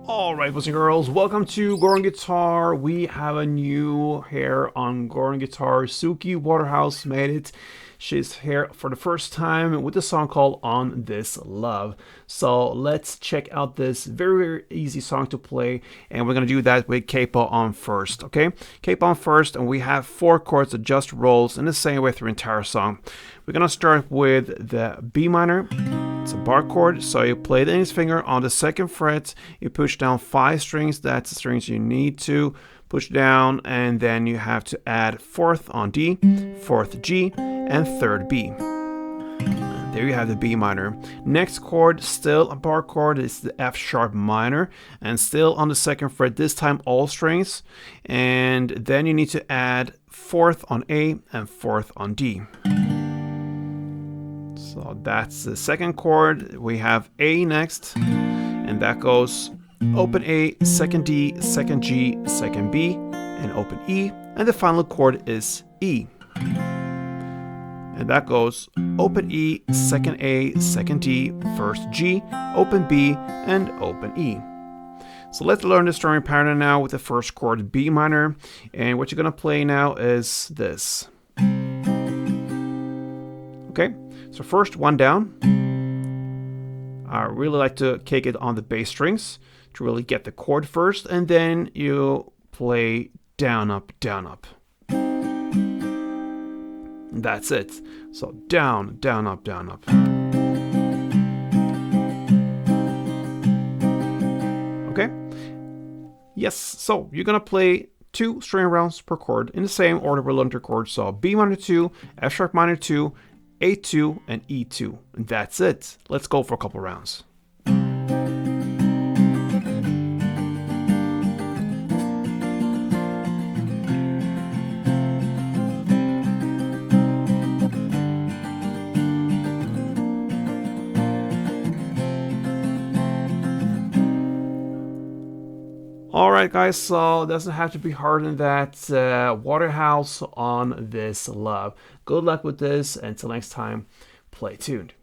Alright, boys and girls, welcome to Goran Guitar. We have a new here on Goran Guitar. Suki Waterhouse made it. She's here for the first time with a song called On This Love. So let's check out this very easy song to play, and we're going to do that with capo on first, okay? Capo on first, and we have 4 chords that just rolls in the same way through the entire song. We're going to start with the B minor. It's a bar chord, so you play the index finger on the 2nd fret, you push down 5 strings, that's the strings you need to push down, and then you have to add 4th on D, 4th G, and 3rd B. There you have the B minor. Next chord, still a bar chord, is the F sharp minor, and still on the 2nd fret, this time all strings, and then you need to add 4th on A and 4th on D. So that's the 2nd chord. We have A next, and that goes open A, 2nd D, 2nd G, 2nd B, and open E, and the final chord is E. And that goes open E, 2nd A, 2nd D, 1st G, open B, and open E. So let's learn the strumming pattern now with the first chord, B minor, and what you're gonna play now is this. Okay, so first one down. I really like to kick it on the bass strings to really get the chord first, and then you play down, up, down, up. That's it. So down, down, up, down, up. Okay? Yes, so you're gonna play 2 string rounds per chord in the same order we learned the chords. So B minor 2, F sharp minor 2, A2, and E2. And that's it. Let's go for a couple rounds. Alright guys, so it doesn't have to be harder than that. Waterhouse On This Love. Good luck with this. Until next time, play tuned.